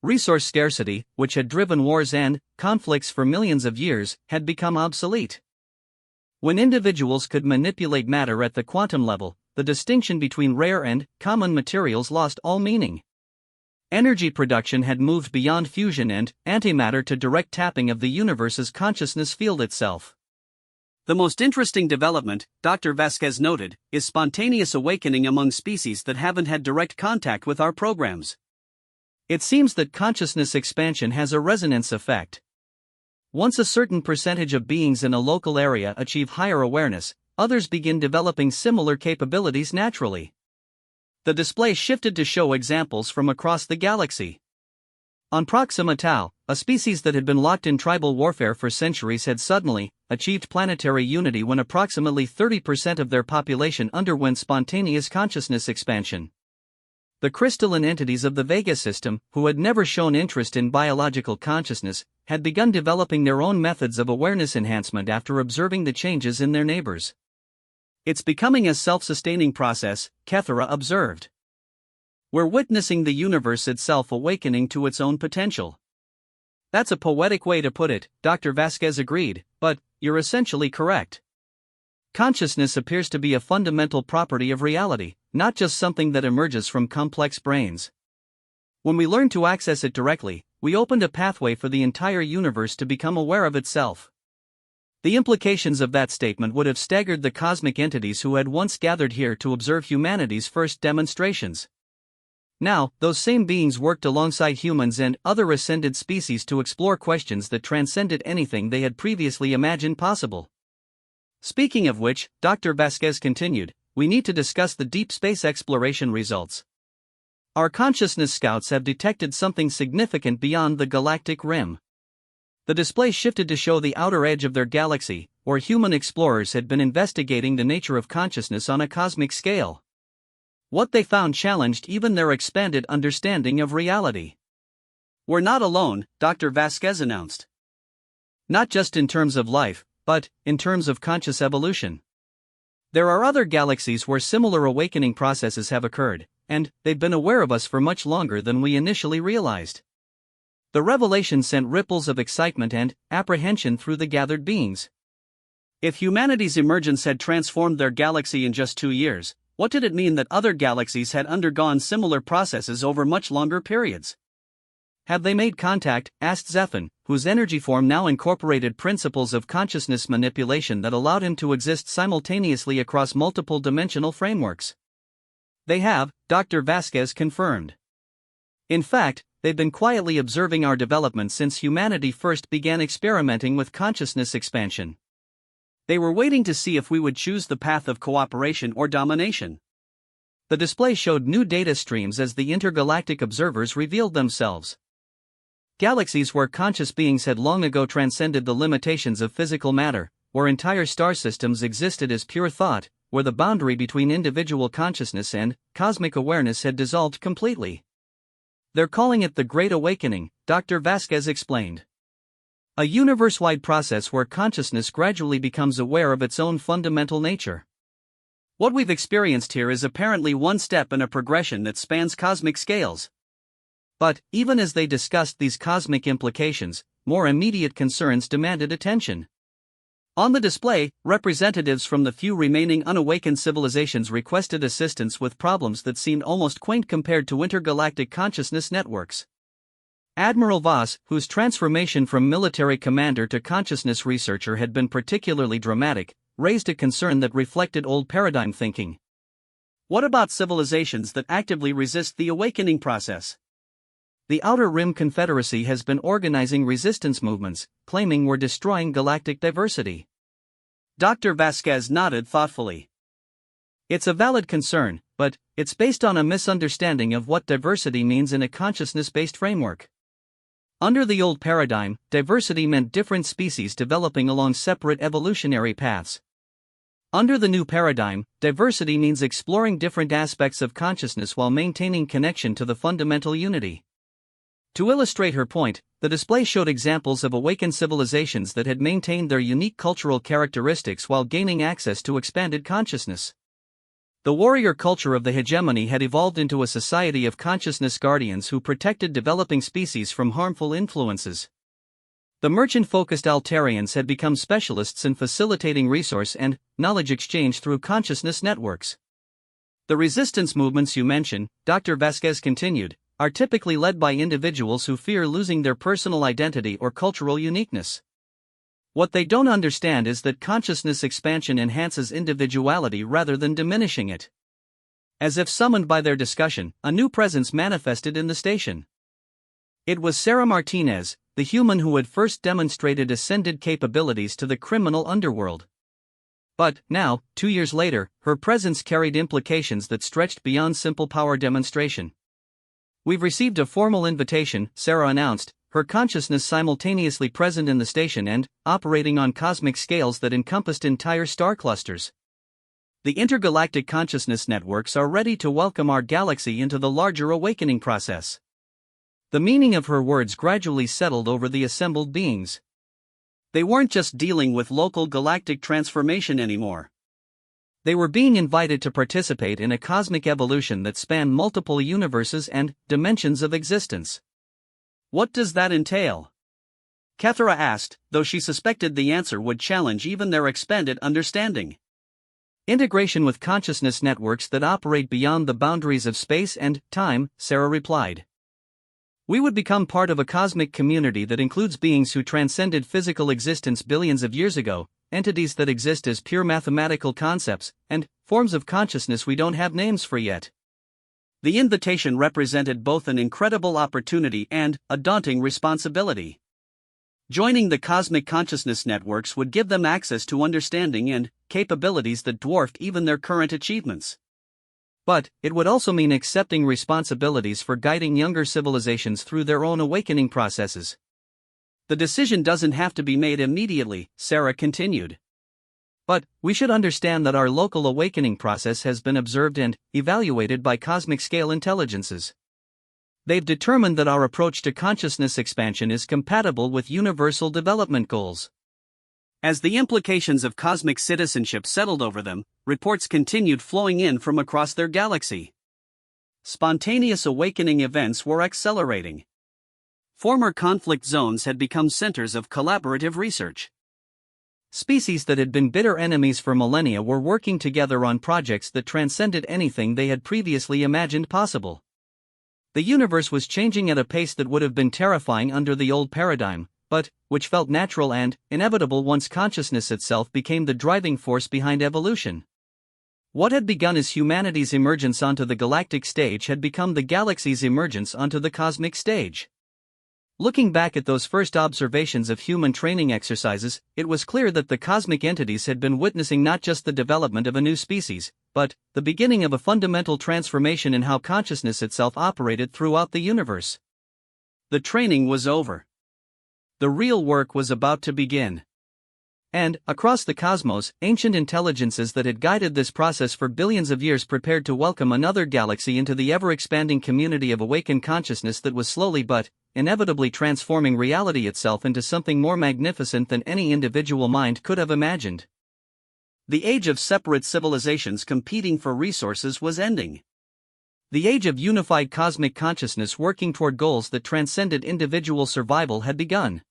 Resource scarcity, which had driven wars and conflicts for millions of years, had become obsolete. When individuals could manipulate matter at the quantum level, the distinction between rare and common materials lost all meaning. Energy production had moved beyond fusion and antimatter to direct tapping of the universe's consciousness field itself. The most interesting development, Dr. Vasquez noted, is spontaneous awakening among species that haven't had direct contact with our programs. It seems that consciousness expansion has a resonance effect. Once a certain percentage of beings in a local area achieve higher awareness, others begin developing similar capabilities naturally. The display shifted to show examples from across the galaxy. On Proxima Tau, a species that had been locked in tribal warfare for centuries had suddenly achieved planetary unity when approximately 30% of their population underwent spontaneous consciousness expansion. The crystalline entities of the Vega system, who had never shown interest in biological consciousness, had begun developing their own methods of awareness enhancement after observing the changes in their neighbors. It's becoming a self-sustaining process, Kethera observed. We're witnessing the universe itself awakening to its own potential. That's a poetic way to put it, Dr. Vasquez agreed, but you're essentially correct. Consciousness appears to be a fundamental property of reality, not just something that emerges from complex brains. When we learn to access it directly, we opened a pathway for the entire universe to become aware of itself. The implications of that statement would have staggered the cosmic entities who had once gathered here to observe humanity's first demonstrations. Now, those same beings worked alongside humans and other ascended species to explore questions that transcended anything they had previously imagined possible. Speaking of which, Dr. Vasquez continued, we need to discuss the deep space exploration results. Our consciousness scouts have detected something significant beyond the galactic rim. The display shifted to show the outer edge of their galaxy, where human explorers had been investigating the nature of consciousness on a cosmic scale. What they found challenged even their expanded understanding of reality. We're not alone, Dr. Vasquez announced. Not just in terms of life, but in terms of conscious evolution. There are other galaxies where similar awakening processes have occurred, and they've been aware of us for much longer than we initially realized. The revelation sent ripples of excitement and apprehension through the gathered beings. If humanity's emergence had transformed their galaxy in just 2 years, what did it mean that other galaxies had undergone similar processes over much longer periods? Have they made contact? Asked Zephan, whose energy form now incorporated principles of consciousness manipulation that allowed him to exist simultaneously across multiple dimensional frameworks. They have, Dr. Vasquez confirmed. In fact, they've been quietly observing our development since humanity first began experimenting with consciousness expansion. They were waiting to see if we would choose the path of cooperation or domination. The display showed new data streams as the intergalactic observers revealed themselves. Galaxies where conscious beings had long ago transcended the limitations of physical matter, where entire star systems existed as pure thought, where the boundary between individual consciousness and cosmic awareness had dissolved completely. They're calling it the Great Awakening, Dr. Vasquez explained. A universe-wide process where consciousness gradually becomes aware of its own fundamental nature. What we've experienced here is apparently one step in a progression that spans cosmic scales. But, even as they discussed these cosmic implications, more immediate concerns demanded attention. On the display, representatives from the few remaining unawakened civilizations requested assistance with problems that seemed almost quaint compared to intergalactic consciousness networks. Admiral Voss, whose transformation from military commander to consciousness researcher had been particularly dramatic, raised a concern that reflected old paradigm thinking. What about civilizations that actively resist the awakening process? The Outer Rim Confederacy has been organizing resistance movements, claiming we're destroying galactic diversity. Dr. Vasquez nodded thoughtfully. It's a valid concern, but it's based on a misunderstanding of what diversity means in a consciousness-based framework. Under the old paradigm, diversity meant different species developing along separate evolutionary paths. Under the new paradigm, diversity means exploring different aspects of consciousness while maintaining connection to the fundamental unity. To illustrate her point, the display showed examples of awakened civilizations that had maintained their unique cultural characteristics while gaining access to expanded consciousness. The warrior culture of the hegemony had evolved into a society of consciousness guardians who protected developing species from harmful influences. The merchant-focused Altarians had become specialists in facilitating resource and knowledge exchange through consciousness networks. The resistance movements you mention, Dr. Vasquez continued, are typically led by individuals who fear losing their personal identity or cultural uniqueness. What they don't understand is that consciousness expansion enhances individuality rather than diminishing it. As if summoned by their discussion, a new presence manifested in the station. It was Sarah Martinez, the human who had first demonstrated ascended capabilities to the criminal underworld. But, now, 2 years later, her presence carried implications that stretched beyond simple power demonstration. "We've received a formal invitation," Sarah announced, her consciousness simultaneously present in the station and operating on cosmic scales that encompassed entire star clusters. "The intergalactic consciousness networks are ready to welcome our galaxy into the larger awakening process." The meaning of her words gradually settled over the assembled beings. They weren't just dealing with local galactic transformation anymore. They were being invited to participate in a cosmic evolution that spanned multiple universes and dimensions of existence. What does that entail? Cathara asked, though she suspected the answer would challenge even their expanded understanding. Integration with consciousness networks that operate beyond the boundaries of space and time, Sarah replied. We would become part of a cosmic community that includes beings who transcended physical existence billions of years ago, entities that exist as pure mathematical concepts, and forms of consciousness we don't have names for yet. The invitation represented both an incredible opportunity and a daunting responsibility. Joining the cosmic consciousness networks would give them access to understanding and capabilities that dwarfed even their current achievements. But it would also mean accepting responsibilities for guiding younger civilizations through their own awakening processes. The decision doesn't have to be made immediately, Sarah continued. But we should understand that our local awakening process has been observed and evaluated by cosmic-scale intelligences. They've determined that our approach to consciousness expansion is compatible with universal development goals. As the implications of cosmic citizenship settled over them, reports continued flowing in from across their galaxy. Spontaneous awakening events were accelerating. Former conflict zones had become centers of collaborative research. Species that had been bitter enemies for millennia were working together on projects that transcended anything they had previously imagined possible. The universe was changing at a pace that would have been terrifying under the old paradigm, but which felt natural and inevitable once consciousness itself became the driving force behind evolution. What had begun as humanity's emergence onto the galactic stage had become the galaxy's emergence onto the cosmic stage. Looking back at those first observations of human training exercises, it was clear that the cosmic entities had been witnessing not just the development of a new species, but the beginning of a fundamental transformation in how consciousness itself operated throughout the universe. The training was over. The real work was about to begin. And, across the cosmos, ancient intelligences that had guided this process for billions of years prepared to welcome another galaxy into the ever-expanding community of awakened consciousness that was slowly but inevitably transforming reality itself into something more magnificent than any individual mind could have imagined. The age of separate civilizations competing for resources was ending. The age of unified cosmic consciousness working toward goals that transcended individual survival had begun.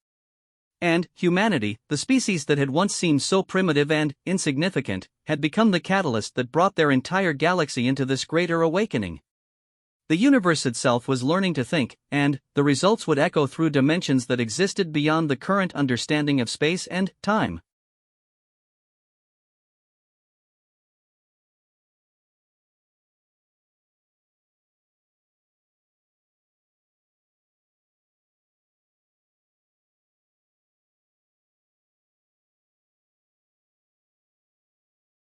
And humanity, the species that had once seemed so primitive and insignificant, had become the catalyst that brought their entire galaxy into this greater awakening. The universe itself was learning to think, and the results would echo through dimensions that existed beyond the current understanding of space and time.